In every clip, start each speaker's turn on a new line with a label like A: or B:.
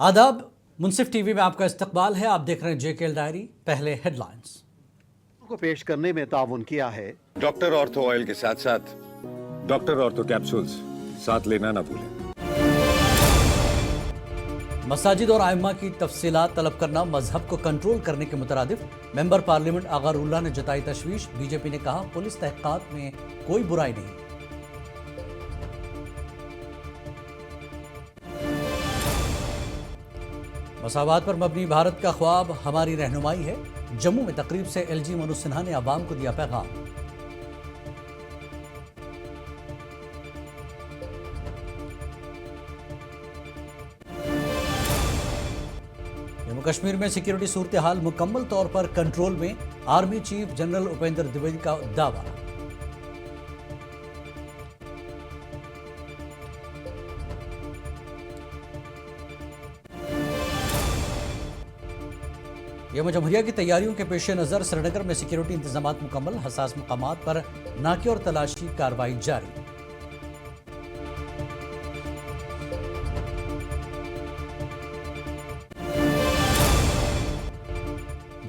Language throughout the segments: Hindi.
A: आदाब। मुंसिफ टीवी में आपका इस्तकबाल है। आप देख रहे हैं जेकेएल डायरी। पहले हेडलाइंस
B: को पेश करने में ताउन किया है
C: डॉक्टर ऑर्थो ऑयल के साथ साथ
D: डॉक्टर ऑर्थो कैप्सूल्स साथ लेना ना भूलें।
A: मसाजिद और आइम्मा की तफसीलात तलब करना मजहब को कंट्रोल करने के मुतरादिफ। मेंबर पार्लियामेंट अगरुल्लाह ने जताई तशवीश। बीजेपी ने कहा पुलिस तहकीकात में कोई बुराई नहीं। मसावात पर मबनी भारत का ख्वाब हमारी रहनुमाई है। जम्मू में तकरीब से एलजी मनोज सिन्हा ने अवाम को दिया पैगाम। जम्मू कश्मीर में सिक्योरिटी सूरत हाल मुकम्मल तौर पर कंट्रोल में। Army chief general Upendra Dwivedi का दावा। यौम जमहूरिया की तैयारियों के पेश नज़र श्रीनगर में सिक्योरिटी इंतजामात मुकम्मल। हसास मुकामात पर नाके और तलाशी कार्रवाई जारी।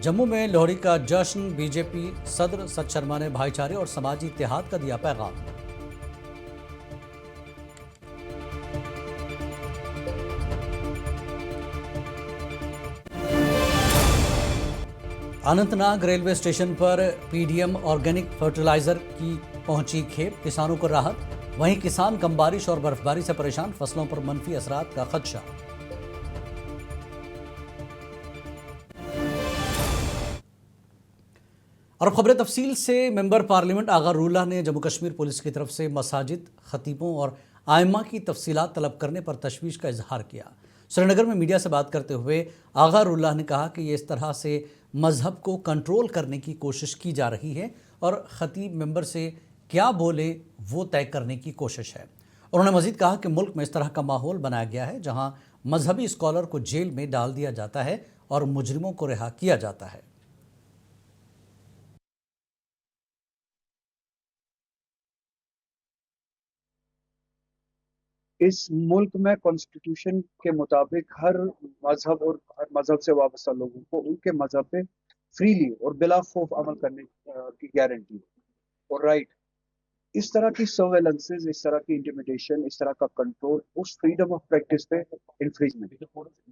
A: जम्मू में लोहड़ी का जश्न। बीजेपी सदर सत शर्मा ने भाईचारे और समाजी इत्तेहाद का दिया पैगाम। अनंतनाग रेलवे स्टेशन पर पीडीएम ऑर्गेनिक फर्टिलाइजर की पहुंची खेप। किसानों को राहत। वहीं किसान कम बारिश और बर्फबारी से परेशान। फसलों पर मनफी असरात का खदशा। और खबरें तफसील से। मेंबर पार्लियामेंट अगरुल्लाह ने जम्मू कश्मीर पुलिस की तरफ से मसाजिद, खतीबों और आइम्मा की तफसीलात तलब करने पर तशवीश का इजहार किया। श्रीनगर में मीडिया से बात करते हुए अगरुल्लाह ने कहा कि ये इस तरह से मजहब को कंट्रोल करने की कोशिश की जा रही है और खतीब मेंबर से क्या बोले वो तय करने की कोशिश है। उन्होंने मजीद कहा कि मुल्क में इस तरह का माहौल बनाया गया है जहां मजहबी स्कॉलर को जेल में डाल दिया जाता है और मुजरिमों को रिहा किया जाता है।
E: इस मुल्क में कॉन्स्टिट्यूशन के मुताबिक हर मजहब और हर मजहब से वाबस्ता लोगों को उनके मजहब पे फ्रीली और बिला खौफ अमल करने की गारंटी और राइट। इस तरह की सर्वेलेंसेज, इस तरह की इंटिमिडेशन, इस तरह का कंट्रोल उस फ्रीडम ऑफ प्रैक्टिस पे इन्फ्रिजमेंट,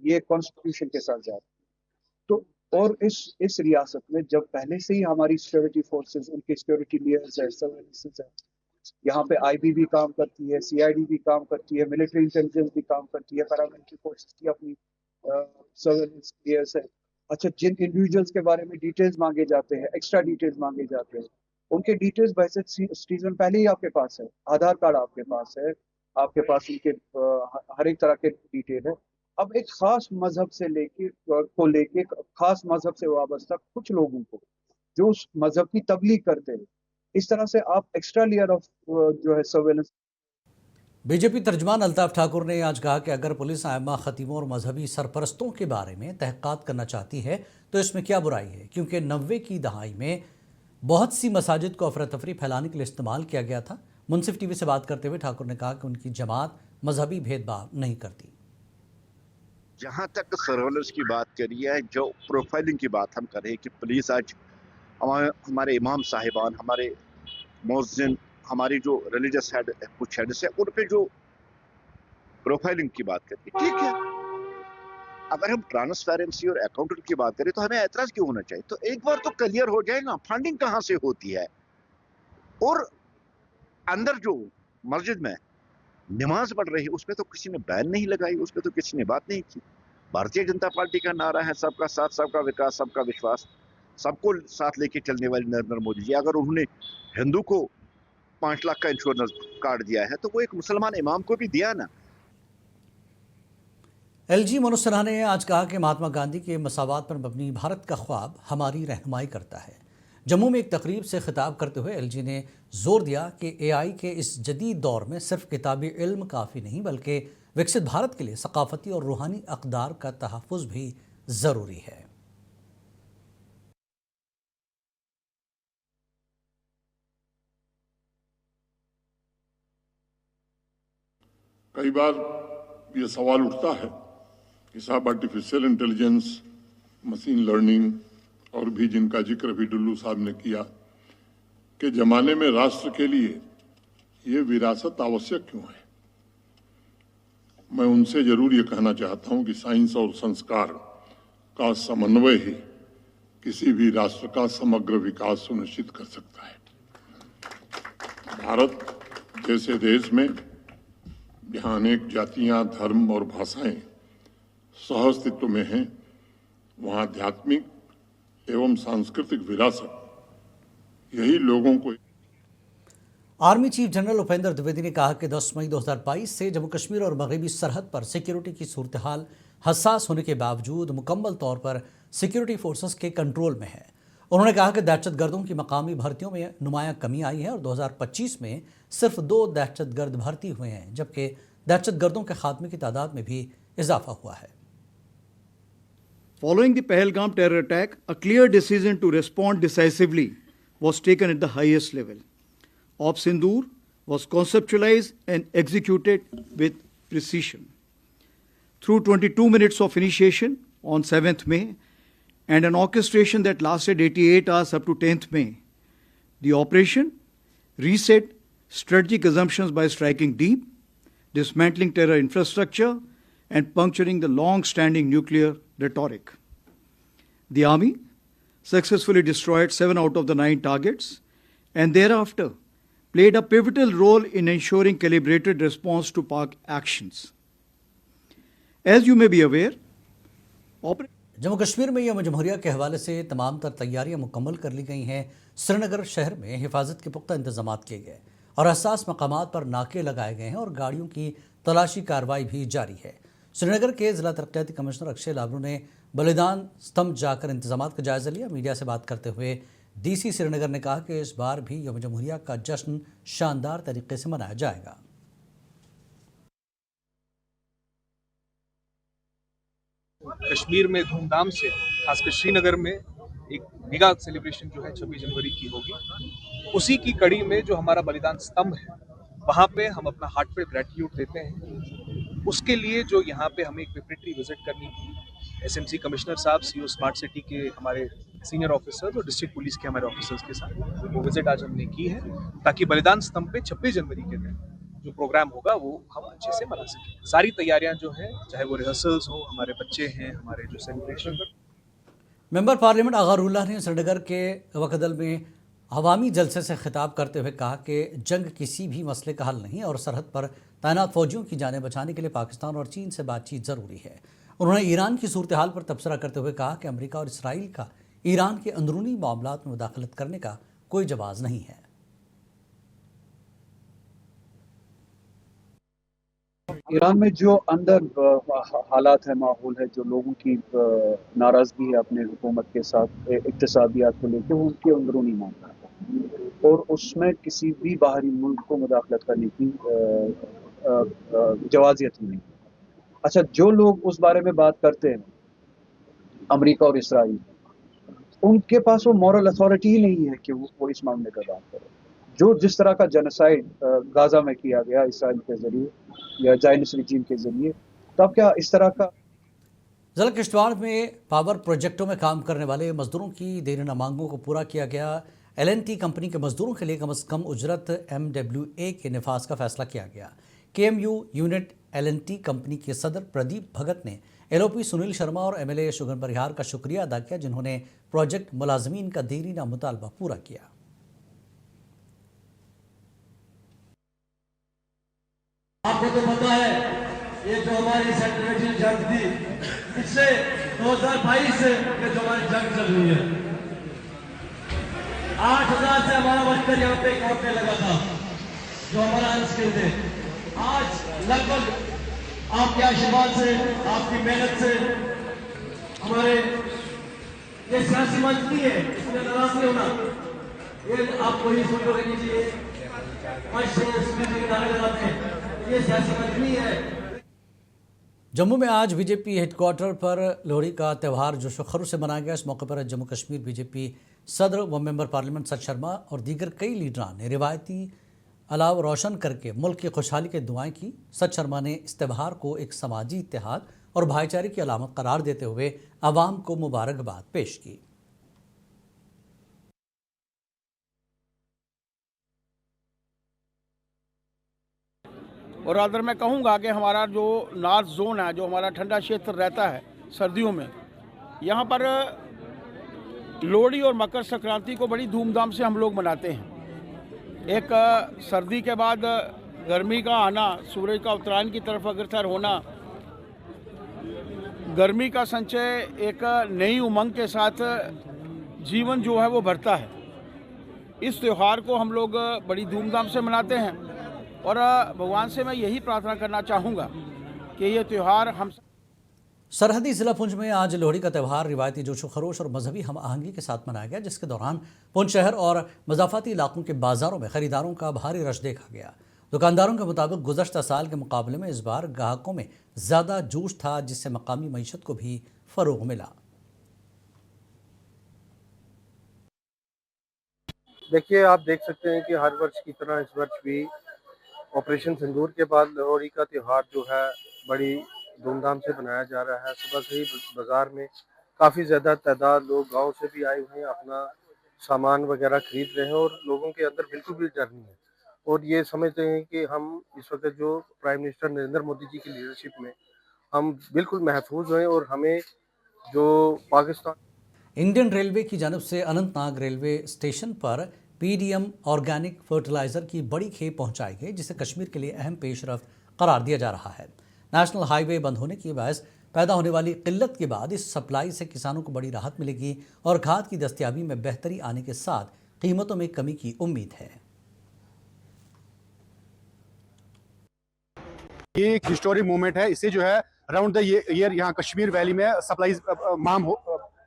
E: ये कॉन्स्टिट्यूशन के साथ जाता है। तो और इस रियासत में जब पहले से ही हमारी सिक्योरिटी फोर्सेस, उनके सिक्योरिटी लेयर्स है, सर्वेलेंसेज है, यहाँ पे आईबी भी काम करती है, सीआईडी भी काम करती है, मिलिट्री इंटेलिजेंस भी काम करती है, पैरामिलिट्री फोर्सेस की अपनी सर्वेलेंस लेयर्स है। अच्छा, जिन इंडिविजुअल्स के बारे में डिटेल्स मांगे जाते हैं, एक्स्ट्रा डिटेल्स मांगे जाते हैं, उनके डिटेल्स वैसे सिटीजन पहले ही आपके पास है। आधार कार्ड आपके पास है, आपके पास उनके हर एक तरह के डिटेल है। अब एक खास मजहब से लेके खास मजहब से वाबस्ता कुछ लोगों को जो उस मजहब की तबलीग करते हैं, इस तरह से आप एक्स्ट्रा लेयर ऑफ जो है सर्वेलेंस।
A: बीजेपी तर्जमान अल्ताफ ठाकुर ने आज कहा कि अगर पुलिस आइम्मा, खतीबों और मजहबी सरपरस्तों के बारे में तहक़ीक़ात करना चाहती है तो इसमें क्या बुराई है, क्योंकि 90 की दहाई में बहुत सी मसाजिद को अफरा तफरी फैलाने के लिए इस्तेमाल किया गया था। मुंसिफ टीवी से बात करते हुए ठाकुर ने कहा कि उनकी जमात मजहबी भेदभाव नहीं करती।
F: जहाँ तक सर्वेलेंस की बात करी है, जो प्रोफाइलिंग की बात हम कर रहे हैं कि पुलिस आज हमारे इमाम साहिबान, हमारे मुअज्जिन, हमारी जो रिलीजियस हेड कुछ हेड्स है, उन पे जो प्रोफाइलिंग की बात करती है, ठीक है। अगर हम ट्रांसपेरेंसी और अकाउंटेंट की बात करें तो हमें एतराज क्यों होना चाहिए? तो एक बार तो क्लियर हो जाए ना, फंडिंग कहाँ से होती है। और अंदर जो मस्जिद में नमाज पढ़ रही है उसमें तो किसी ने बैन नहीं लगाई, उसमें तो किसी ने बात नहीं की। भारतीय जनता पार्टी का नारा है सबका साथ, सबका विकास, सबका विश्वास। सबको साथ लेके चलने वाले नरेंद्र मोदी जी, अगर उन्होंने हिंदू को 5 लाख का इंश्योरेंस कार्ड दिया है तो वो एक मुसलमान इमाम को भी दिया ना।
A: एलजी मनोज सिन्हा ने आज कहा कि महात्मा गांधी के मसावात पर मबनी भारत का ख्वाब हमारी रहनुमाई करता है। जम्मू में एक तकरीब से खिताब करते हुए एलजी ने जोर दिया कि एआई के इस जदीद दौर में सिर्फ किताबी इल्म काफ़ी नहीं, बल्कि विकसित भारत के लिए सकाफती और रूहानी अक़दार का तहफ़्फ़ुज़ भी ज़रूरी है।
G: कई बार ये सवाल उठता है कि साहब आर्टिफिशियल इंटेलिजेंस, मशीन लर्निंग और भी जिनका जिक्र भी डुल्लू साहब ने किया कि जमाने में राष्ट्र के लिए ये विरासत आवश्यक क्यों है। मैं उनसे जरूर ये कहना चाहता हूं कि साइंस और संस्कार का समन्वय ही किसी भी राष्ट्र का समग्र विकास सुनिश्चित कर सकता है। भारत जैसे देश में जहां अनेक जातियां, धर्म और भाषाएं सहअस्तित्व में हैं, वहां आध्यात्मिक एवं सांस्कृतिक विरासत यही लोगों को।
A: Army chief general Upendra Dwivedi ने कहा कि 10 मई 2022 से जम्मू कश्मीर और मगरबी सरहद पर सिक्योरिटी की सूरत हाल हसास होने के बावजूद मुकम्मल तौर पर सिक्योरिटी फोर्सेस के कंट्रोल में है। उन्होंने कहा कि दहशतगर्दों की मकामी भर्तियों में नुमायां कमी आई है और 2025 में सिर्फ 2 दहशतगर्द भर्ती हुए हैं, जबकि दहशतगर्दों के खात्मे की तादाद में भी इजाफा हुआ है।
H: Following the Pahalgam terror attack, a clear decision to respond decisively was taken at the highest level. Ops Sindoor was conceptualized and executed with precision. Through 22 minutes of initiation on 7th May and an orchestration that lasted 88 hours up to 10th May, the operation reset strategic assumptions by striking deep, dismantling terror infrastructure, and puncturing the long-standing nuclear rhetoric. The Army successfully destroyed 7 out of the 9 targets and thereafter played a pivotal role in ensuring calibrated response to Pak actions. As you may be aware,
A: Jammu Kashmir में यौम जमहूरिया के हवाले से तमाम तर तैयारियां मुकम्मल कर ली गई हैं। श्रीनगर शहर में हिफाजत के पुख्ता इंतजाम किए गए और हसास मकामात पर नाके लगाए गए हैं और गाड़ियों की तलाशी कार्रवाई भी जारी है। श्रीनगर के जिला तरक्याती कमिश्नर अक्षय लाबरू ने बलिदान स्तंभ जाकर इंतजामात का जायजा लिया। मीडिया से बात करते हुए डीसी श्रीनगर ने कहा कि इस बार भी यौम जमहूरिया का जश्न शानदार तरीके से मनाया जाएगा।
I: कश्मीर में धूमधाम से, खासकर श्रीनगर में एक मेगा सेलिब्रेशन जो है 26 जनवरी की होगी। उसी की कड़ी में जो हमारा बलिदान स्तंभ है, वहाँ पे हम अपना हार्टफेल ग्रेटिट्यूड देते हैं। उसके लिए जो यहाँ पे हमें एक प्रिपरेटरी विजिट करनी थी, एसएमसी कमिश्नर साहब, सीओ स्मार्ट सिटी के हमारे सीनियर ऑफिसर्स और डिस्ट्रिक्ट पुलिस के हमारे ऑफिसर्स के साथ वो विजिट आज हमने की है, ताकि बलिदान स्तंभ पे 26 जनवरी के दिन जो प्रोग्राम होगा वो हम अच्छे से मना सकें। सारी तैयारियां जो हैं, चाहे वो रिहर्सल्स हो, हमारे बच्चे हैं, हमारे जो सेलिब्रेशन।
A: मेंबर पार्लियामेंट आगारुल्लाह ने श्रीनगर के वकदल में अवामी जलसे से खिताब करते हुए कहा कि जंग किसी भी मसले का हल नहीं और सरहद पर तैनात फौजियों की जानें बचाने के लिए पाकिस्तान और चीन से बातचीत ज़रूरी है। उन्होंने ईरान की सूरत हाल पर तबसरा करते हुए कहा कि अमेरिका और इसराइल का ईरान के अंदरूनी मामलात में मुदाखलत करने का कोई जवाज़ नहीं है।
E: ईरान में जो अंदर हालात है, माहौल है, जो लोगों की नाराज़गी है अपने हुकूमत के साथ इक़्तिसादियात को लेकर, वो उनके अंदरूनी मामला है और उसमें किसी भी बाहरी मुल्क को मुदाखलत करने की जवाज़ियत नहीं। अच्छा, जो लोग उस बारे में बात करते हैं, अमेरिका और इसराइल, उनके पास वो मॉरल अथॉरिटी ही नहीं है कि वो इस मामले का बात करें। जो जिस तरह का जेनोसाइड गाजा में किया गया इसराइल के जरिए या जायनिस्ट रिजीम के जरिए, तब क्या इस तरह का।
A: ज़िला किश्तवाड़ में पावर प्रोजेक्टों में काम करने वाले मजदूरों की देरीना मांगों को पूरा किया गया। LNT कंपनी के मजदूरों के लिए कम से कम उजरत MWA के निफाज का फैसला किया गया। KMU यूनिट LNT कंपनी के सदर प्रदीप भगत ने LOP सुनील शर्मा और MLA शुगन परिहार का शुक्रिया अदा किया, जिन्होंने प्रोजेक्ट मुलाजमीन का देरीना मुतालबा पूरा किया।
J: आपको तो पता है, ये जो हमारी सेक्रेटरी जंग थी, इससे 2022 से ये जो हमारी जंग चल रही है, 8000 से हमारा वर्कर यहाँ पे काटने लगा था, जो हमारा अनस्किल थे। आज लगभग आपके आशीर्वाद से, आपकी मेहनत से हमारे ये सियासी मंच नहीं है, इसमें नाराज नहीं होना, ये आपको ही सोचो रहनी चाहिए। ये सियासी मंच नहीं है।
A: जम्मू में आज बीजेपी हेडक्वार्टर पर लोहड़ी का त्यौहार जोशो खरोश से मनाया गया। इस मौके पर जम्मू कश्मीर बीजेपी सदर व मेंबर पार्लियामेंट सच शर्मा और दीगर कई लीडरान ने रिवायती अलाव रोशन करके मुल्क की खुशहाली की दुआएं की। सच शर्मा ने इस त्यौहार को एक समाजी इत्तेहाद और भाईचारे की अलामत करार देते हुए आवाम को मुबारकबाद पेश की।
K: और अगर मैं कहूँगा कि हमारा जो नॉर्थ जोन है, जो हमारा ठंडा क्षेत्र रहता है सर्दियों में, यहाँ पर लोहड़ी और मकर संक्रांति को बड़ी धूमधाम से हम लोग मनाते हैं। एक सर्दी के बाद गर्मी का आना, सूरज का उत्तरायण की तरफ अग्रसर होना, गर्मी का संचय, एक नई उमंग के साथ जीवन जो है वो बढ़ता है। इस त्यौहार को हम लोग बड़ी धूमधाम से मनाते हैं और भगवान से मैं यही प्रार्थना करना चाहूँगा कि ये त्यौहार हम।
A: सरहदी जिला पुंछ में आज लोहड़ी का त्यौहार रिवायती जोशो खरोश और मजहबी हम आहंगी के साथ मनाया गया, जिसके दौरान पुंछ शहर और मजाफाती इलाकों के बाजारों में खरीदारों का भारी रश देखा गया। दुकानदारों के मुताबिक गुज़श्ता साल के मुकाबले में इस बार ग्राहकों में ज़्यादा जोश था, जिससे मकामी मईशत को भी फ़रोग़ मिला।
L: देखिए, आप देख सकते हैं कि हर वर्ष की तरह इस वर्ष भी ऑपरेशन सिंदूर के बाद लोहड़ी का त्यौहार जो है बड़ी धूमधाम से मनाया जा रहा है। सुबह से ही बाजार में काफ़ी ज़्यादा तादाद लोग गांव से भी आए हुए हैं, अपना सामान वगैरह खरीद रहे हैं और लोगों के अंदर बिल्कुल भी डर नहीं है और ये समझते हैं कि हम इस वक्त जो प्राइम मिनिस्टर नरेंद्र मोदी जी की लीडरशिप में हम बिल्कुल महफूज हैं और हमें जो पाकिस्तान।
A: इंडियन रेलवे की जानिब से अनंतनाग रेलवे स्टेशन पर पीडीएम ऑर्गेनिक फर्टिलाइज़र की बड़ी खेप पहुंचाई गई, जिसे कश्मीर के लिए अहम पेशरफ्त करार दिया जा रहा है। नेशनल हाईवे बंद होने की बायस पैदा होने वाली किल्लत के बाद इस सप्लाई से किसानों को बड़ी राहत मिलेगी और खाद की दस्तयाबी में बेहतरी आने के साथ कीमतों में कमी की उम्मीद है।
B: ये एक हिस्टोरिक मोमेंट है। इससे जो है अराउंड द ईयर यहाँ कश्मीर वैली में सप्लाई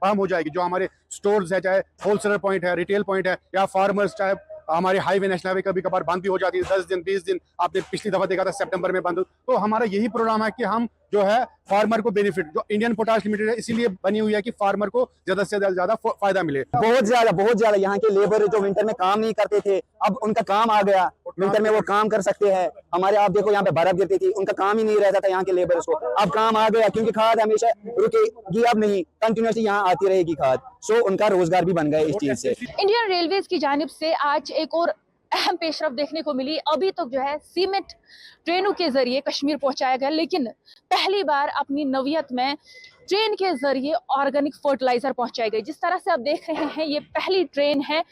B: बाम हो जाएगी। जो हमारे स्टोर्स है, चाहे होलसेलर पॉइंट है, रिटेल पॉइंट है या फार्मर्स, चाहे हमारे हाईवे नेशनल हाईवे कभी कभार बंद भी हो जाती है 10 दिन 20 दिन। आपने पिछली दफा देखा था सितंबर में बंद। तो हमारा यही प्रोग्राम है कि हम जो है फार्मर को बेनिफिट, जो इंडियन पोटाश लिमिटेड है इसीलिए बनी हुई है कि फार्मर को ज्यादा से ज्यादा फायदा मिले।
M: बहुत ज्यादा यहाँ के लेबर जो विंटर में काम नहीं करते थे, अब उनका काम आ गया, विंटर में वो काम कर सकते हैं। हमारे आप देखो यहाँ पे बर्फ गिरती थी, उनका काम ही नहीं रहता था यहाँ के लेबर को, अब काम आ गया क्योंकि खाद हमेशा रुकेगी अब नहीं, कंटिन्यूसली यहाँ आती रहेगी खाद। सो उनका रोजगार भी बन गया इस चीज से।
N: इंडियन रेलवेज की जानिब से आज एक और अहम पेशरफ्त देखने को मिली। अभी तक जो है सीमेंट ट्रेनों के जरिए कश्मीर पहुंचाया गया, लेकिन पहली बार अपनी नवियत में ट्रेन के जरिए ऑर्गेनिक फर्टिलाइजर पहुंचाई गई। जिस तरह से आप देख रहे हैं, ये पहली ट्रेन है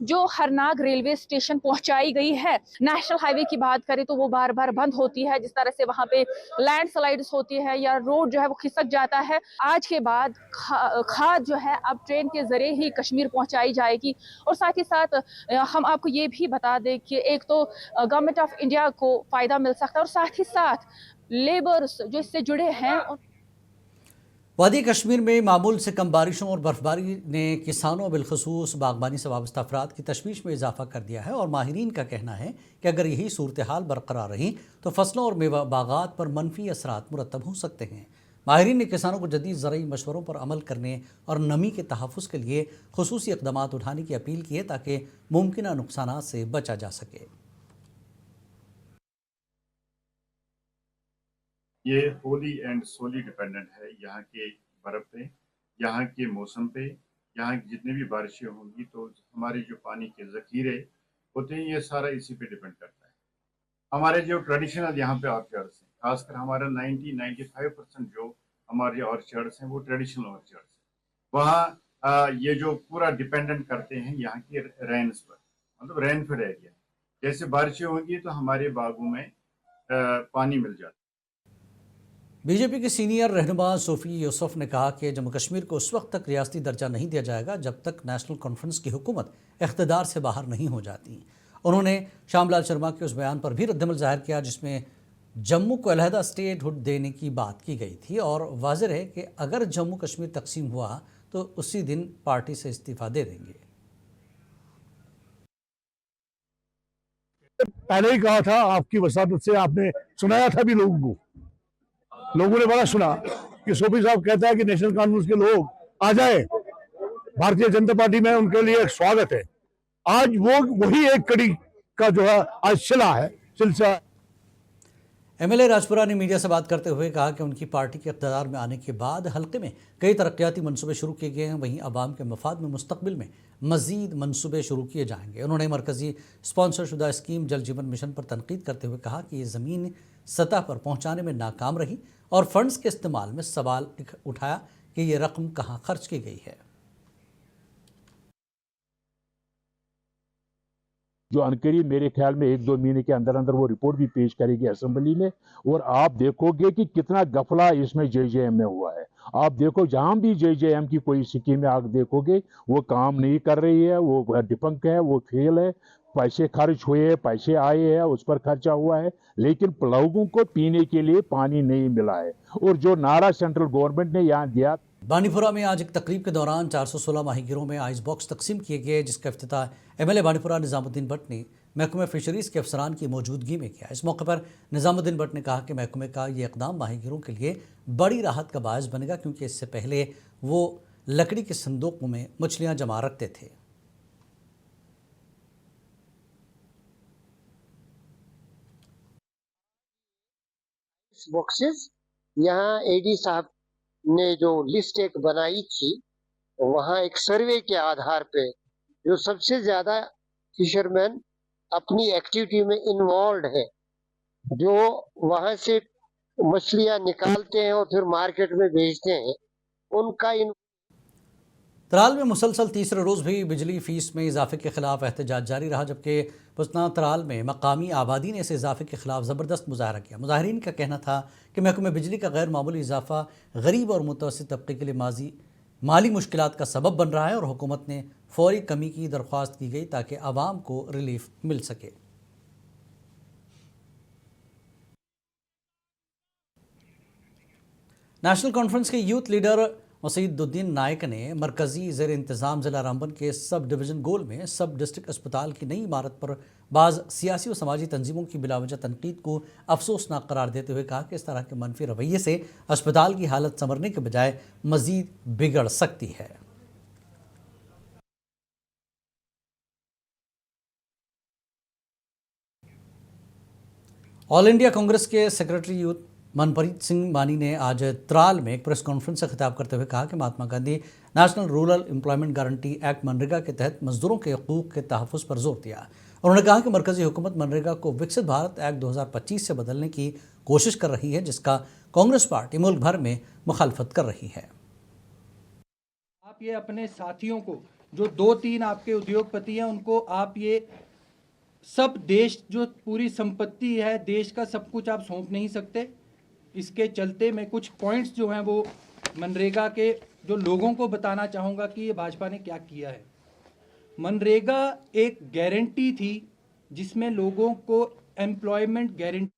N: जो हरनाग रेलवे स्टेशन पहुंचाई गई है। नेशनल हाईवे की बात करें तो वो बार बार बंद होती है, जिस तरह से वहां पे लैंडस्लाइड्स होती है या रोड जो है वो खिसक जाता है। आज के बाद खाद जो है अब ट्रेन के जरिए ही कश्मीर पहुंचाई जाएगी। और साथ ही साथ हम आपको ये भी बता दें कि एक तो गवर्नमेंट ऑफ इंडिया को फायदा मिल सकता है और साथ ही साथ लेबर्स जो इससे जुड़े हैं।
A: वादी कश्मीर में मामूल से कम बारिशों और बर्फबारी ने किसानों बिलखसूस बागबानी से वाबस्ता अफराद की तशवीश में इजाफा कर दिया है और माहिरीन का कहना है कि अगर यही सूरत हाल बरकरार रही तो फसलों और मेवा बागात पर मनफी असरात मुरतब हो सकते हैं। माहिरीन ने किसानों को जदीद ज़रई मशवरों पर अमल करने और नमी के तहफ़्फ़ुज़ के लिए खुसूसी इक़दामात उठाने की अपील की है ताकि मुमकिन नुकसानात से बचा जा सके।
O: ये होली एंड सोली डिपेंडेंट है यहाँ के बर्फ पे, यहाँ के मौसम पे, यहाँ की जितनी भी बारिशें होंगी तो हमारे जो पानी के ज़ख़ीरे होते हैं ये सारा इसी पे डिपेंड करता है। हमारे जो ट्रेडिशनल यहाँ पे ऑर्चर्ड्स हैं, खासकर हमारा 90-95% जो हमारे ऑर्चर्ड्स हैं वो ट्रेडिशनल ऑर्चर्ड्स हैं। वहाँ ये जो पूरा डिपेंडेंट करते हैं यहाँ के रेन्स पर, मतलब रेनफेड एरिया। जैसे बारिशें होंगी तो हमारे बागों में पानी मिल जाता है।
A: बीजेपी के सीनियर रहनुमा सूफी यूसुफ ने कहा कि जम्मू कश्मीर को उस वक्त तक रियासती दर्जा नहीं दिया जाएगा जब तक नेशनल कॉन्फ्रेंस की हुकूमत इख्तिदार से बाहर नहीं हो जाती। उन्होंने श्यामलाल शर्मा के उस बयान पर भी रद्दमल जाहिर किया जिसमें जम्मू को अलहदा स्टेटहुड देने की बात की गई थी और वाज़ेह है कि अगर जम्मू कश्मीर तकसीम हुआ तो उसी दिन पार्टी से इस्तीफा दे देंगे।
P: पहले ही कहा था, आपकी वसातत से आपने सुनाया था भी लोगों ने बड़ा सुना कि सूफी साहब कहता है कि नेशनल कॉन्फ्रेंस के लोग आ जाए, भारतीय जनता पार्टी में उनके लिए स्वागत है। आज वो वही एक कड़ी का जो है आज सिलसिला
A: एमएलए राजपुरा ने मीडिया से बात करते हुए कहा कि उनकी पार्टी के इक़्तिदार में आने के बाद हल्के में कई तरक्याती मनसूबे शुरू किए गए हैं, वहीं आवाम के मफाद में मुस्तकबिल में मज़ीद मनसूबे शुरू किए जाएंगे। उन्होंने मरकज़ी स्पॉन्सरशुदा स्कीम जल जीवन मिशन पर तनकीद करते हुए कहा कि ये ज़मीन सतह पर पहुँचाने में नाकाम रही और फंड्स के इस्तेमाल में सवाल उठाया कि ये रकम कहाँ खर्च की गई है।
Q: जो अनकरीब मेरे ख्याल में 1-2 महीने के अंदर अंदर वो रिपोर्ट भी पेश करेगी असेंबली में, और आप देखोगे कि कितना गफला इसमें जेजेएम में हुआ है। आप देखो जहां भी जेजेएम की कोई स्कीम आप देखोगे वो काम नहीं कर रही है, वो डिफंक है, वो फेल है। पैसे खर्च हुए, पैसे आए हैं, उस पर खर्चा हुआ है, लेकिन लोगों को पीने के लिए पानी नहीं मिला है। और जो नारा सेंट्रल गवर्नमेंट ने यहाँ दिया।
A: बानीपुरा में आज एक तकरीब के दौरान 416 माहीगिरों में आइस बॉक्स तकसीम किए गए, जिसका इफ्तिताह एमएलए बानीपुरा निजामुद्दीन भट्ट ने महकमे फिशरीज़ के अफसरान की मौजूदगी में किया। इस मौके पर निजामुद्दीन भट्ट ने कहा कि महकमे का ये इकदाम माहीगिरों के लिए बड़ी राहत का बायस बनेगा, क्योंकि इससे पहले वो लकड़ी के संदूकों में मछलियाँ जमा रखते थे।
R: बॉक्सेस यहाँ एडी साहब ने जो लिस्ट एक बनाई थी, वहाँ एक सर्वे के आधार पे जो सबसे ज्यादा फिशरमैन अपनी एक्टिविटी में इन्वॉल्व है, जो वहाँ से मछलियाँ निकालते हैं और फिर मार्केट में बेचते हैं, उनका
A: त्राल में मुसलसल तीसरे रोज़ भी बिजली फीस में इजाफे के खिलाफ एहतजाज जारी रहा, जबकि पुसना त्राल में मकामी आबादी ने इस इजाफे के खिलाफ ज़बरदस्त मुजाहरा किया। मुजाहरीन का कहना था कि महकमे बिजली का गैर मामूली इजाफा गरीब और मुतवस्सित तबके के लिए माली मुश्किलात का सबब बन रहा है और हुकूमत ने फौरी कमी की दरख्वास्त की गई ताकि आवाम को रिलीफ मिल सके। नेशनल कॉन्फ्रेंस के यूथ लीडर मसीदुद्दीन नायक ने मरकज़ी ज़ेर इंतज़ाम ज़िला रामबन के सब डिवीज़न गोल में सब डिस्ट्रिक्ट अस्पताल की नई इमारत पर बाज़ सियासी और समाजी तंजीमों की बिलावजह तनकीद को अफसोसनाक करार देते हुए कहा कि इस तरह के मनफी रवैये से अस्पताल की हालत संवरने के बजाय मज़ीद बिगड़ सकती है। ऑल इंडिया कांग्रेस के सेक्रेटरी यूथ मनप्रीत सिंह मानी ने आज त्राल में एक प्रेस कॉन्फ्रेंस से खिताब करते हुए कहा कि Mahatma Gandhi national rural employment guarantee act मनरेगा के तहत मजदूरों के हकूक़ के तहफ़्फ़ुज़ पर जोर दिया। उन्होंने कहा कि मरकज़ी हुकूमत मनरेगा को विकसित भारत एक्ट 2025 से बदलने की कोशिश कर रही है, जिसका कांग्रेस पार्टी मुल्क भर में मुखालफत कर रही है।
S: आप ये अपने साथियों को, जो 2-3 आपके उद्योगपति हैं, उनको आप ये सब देश जो पूरी संपत्ति है देश का सब कुछ आप सौंप नहीं सकते। इसके चलते मैं कुछ पॉइंट्स जो हैं वो मनरेगा के जो लोगों को बताना चाहूँगा कि ये भाजपा ने क्या किया है। मनरेगा एक गारंटी थी जिसमें लोगों को एम्प्लॉयमेंट गारंटी।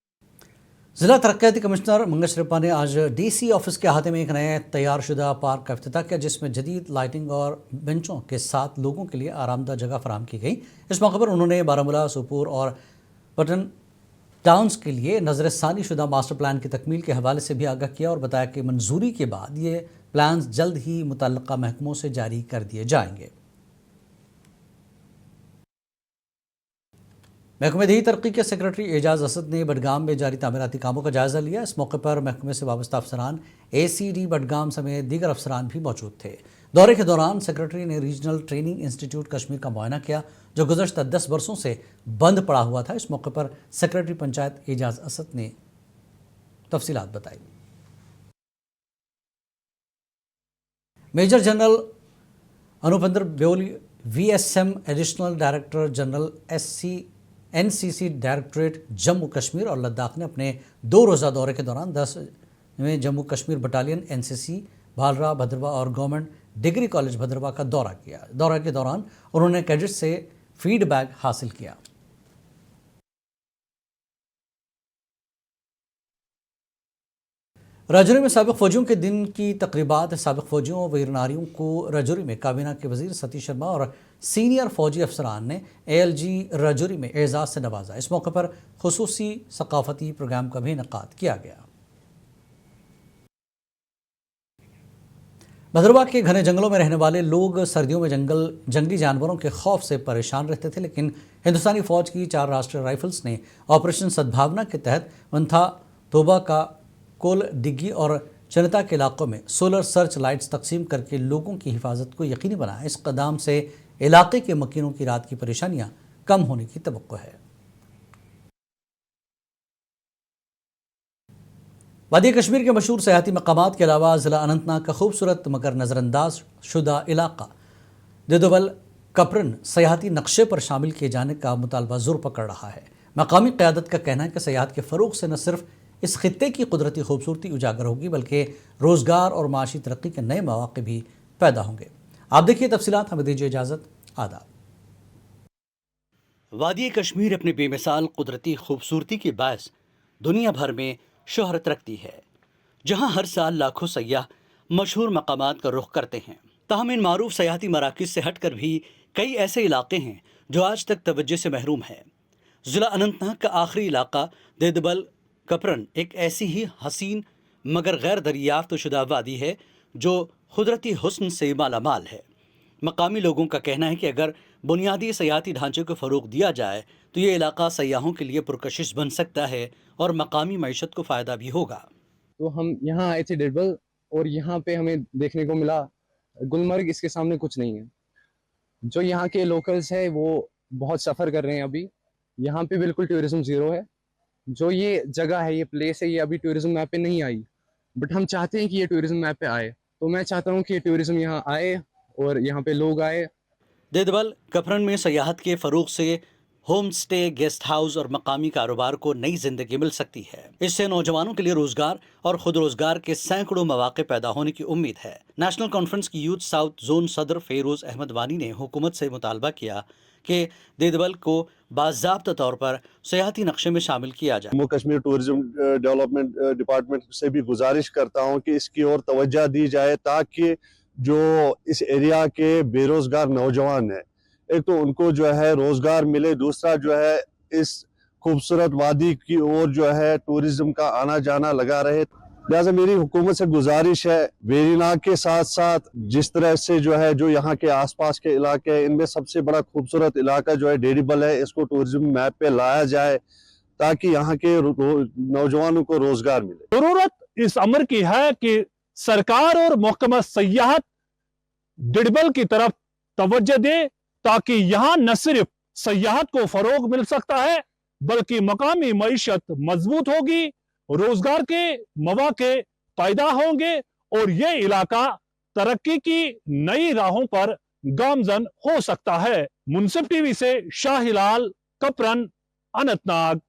A: जिला तरक्याती कमिश्नर मंगेश रिप्पा ने आज डीसी ऑफिस के अहाते में एक नए तैयारशुदा पार्क का इफ्तिताह किया, जिसमें जदीद लाइटिंग और बेंचों के साथ लोगों के लिए आरामदा जगह फराहम की गई। इस मौके पर उन्होंने बारामूला, सोपोर और पटन टाउन्स के लिए नज़रसानी शुदा मास्टर प्लान की तकमील के हवाले से भी आगाह किया और बताया कि मंजूरी के बाद ये प्लान्स जल्द ही मुतल्लका महकमों से जारी कर दिए जाएंगे। महकमे दी तरक्की के सेक्रेटरी एजाज असद ने बडगाम में जारी तामीराती कामों का जायज़ा लिया। इस मौके पर महकमे से वाबस्ता अफसरान, ACD बडगाम समेत दीगर अफसरान भी मौजूद थे। दौरे के दौरान सेक्रेटरी ने रीजनल ट्रेनिंग इंस्टीट्यूट कश्मीर का मुआयना किया, जो गुज़श्ता 10 वर्षों से बंद पड़ा हुआ था। इस मौके पर सेक्रेटरी पंचायत एजाज असद ने तफसीलात बताई। Major general Anupendra Byoli, VSM additional director general NCC directorate Jammu Kashmir और लद्दाख ने अपने 2 रोज़ा दौरे के दौरान 10वें जम्मू कश्मीर बटालियन NCC भालरा भद्रवा और गवर्नमेंट डिग्री कॉलेज भद्रवा का दौरा किया। दौरे के दौरान उन्होंने कैडेट से फीडबैक हासिल किया। राजौरी में साबिक फौजियों के दिन की तकरीबात साबिक फौजियों वीर नारियों को राजौरी में काबीना के वजीर सतीश शर्मा और सीनियर फौजी अफसरान ने ALG राजौरी में एजाज़ से नवाजा। इस मौके पर खुसूसी सकाफती प्रोग्राम का भी इनेकाद किया गया। भद्रवा के घने जंगलों में रहने वाले लोग सर्दियों में जंगली जानवरों के खौफ से परेशान रहते थे, लेकिन हिंदुस्तानी फौज की 4 राष्ट्रीय राइफल्स ने ऑपरेशन सद्भावना के तहत तोबा का कोल डिग्गी और जनता के इलाकों में सोलर सर्च लाइट्स तकसीम करके लोगों की हिफाजत को यकीनी बनाया। इस कदम से इलाके के मकीनों की रात की परेशानियां कम होने की तवक्को है। वादी कश्मीर के मशहूर सयाहती मकामात के अलावा ज़िला अनंतनाग का खूबसूरत मगर नज़रअंदाज शुदा इलाका देदोबल कपरन सयाहती नक्शे पर शामिल किए जाने का मुतालबा जोर पकड़ रहा है। मकामी क़यादत का कहना है कि सयाहत के फ़रोग़ से न सिर्फ इस खित्ते की कुदरती खूबसूरती उजागर होगी बल्कि रोज़गार और माशी तरक्की के नए मौक़े भी पैदा होंगे। आप देखिए तफसीलात, हमें दीजिए इजाज़त। आदाब। वादी कश्मीर अपनी बेमिसाल कुदरती खूबसूरती के बायस दुनिया भर में शोहरत रखती है, जहाँ हर साल लाखों सयाह मशहूर मकामात का रुख करते हैं। ताहम इन मारूफ सयाहती मराकिज़ से हटकर भी कई ऐसे इलाके हैं जो आज तक तवज्जो से महरूम है। ज़िला अनंतनाग का आखिरी इलाका देदबल कपरन एक ऐसी ही हसीन मगर गैर दरियाफ्त शुदा वादी है जो कुदरती हुस्न से मालामाल है। मकामी लोगों का कहना है कि अगर बुनियादी सयाहती ढांचे को फ़रोग़ दिया जाए तो ये इलाका सयाहों के लिए पुरकशिश बन सकता है और मकामी मईशत को फ़ायदा भी होगा।
T: तो हम यहाँ आए थे डेडबल और यहाँ पे हमें देखने को मिला गुलमर्ग इसके सामने कुछ नहीं है। जो यहाँ के लोकल्स है वो बहुत सफ़र कर रहे हैं। अभी यहाँ पे बिल्कुल टूरिज्म ज़ीरो है। जो ये जगह है, ये प्लेस है, ये अभी टूरिज्म मैप पे नहीं आई, बट हम चाहते हैं कि ये टूरिज्म मैप पे आए। तो मैं चाहता हूँ कि ये टूरिज्म यहाँ आए और यहाँ पे लोग आए।
A: देदबल कपरन में सयाहत के फ़रोग़ से होम स्टे, गेस्ट हाउस और मकामी कारोबार को नई जिंदगी मिल सकती है। इससे नौजवानों के लिए रोजगार और खुद रोजगार के सैकड़ों मौके पैदा होने की उम्मीद है। नेशनल कॉन्फ्रेंस की यूथ साउथ जोन सदर फेरोज अहमद वानी ने हुकूमत से मुतालबा किया कि देदबल को बाज़ाब्ता तौर पर सयाहती नक्शे में शामिल किया जाए।
U: Jammu Kashmir tourism development department से भी गुजारिश करता हूं कि इसकी ओर तवज्जो दी जाए ताकि जो इस एरिया के बेरोजगार नौजवान हैं, एक तो उनको जो है रोजगार मिले, दूसरा जो है इस खूबसूरत वादी की ओर जो है टूरिज्म का आना जाना लगा रहे। लिहाजा मेरी हुकूमत से गुजारिश है, वेरीनाग के साथ साथ जिस तरह से जो है जो यहाँ के आसपास के इलाके हैं, इनमें सबसे बड़ा खूबसूरत इलाका जो है डेडीबल है, इसको टूरिज्म मैप पे लाया जाए ताकि यहाँ के नौजवानों को रोजगार मिले।
V: जरूरत इस अमर की है कि सरकार और महकमा सयाहत डेडीबल की तरफ तवज्जो दे ताकि यहाँ न सिर्फ सयाहत को फरोग मिल सकता है बल्कि मकामी मईशत मजबूत होगी, रोजगार के मौके पैदा होंगे और ये इलाका तरक्की की नई राहों पर गामजन हो सकता है। मुनसिफ टीवी से शाहिलाल, कपरन, अनंतनाग।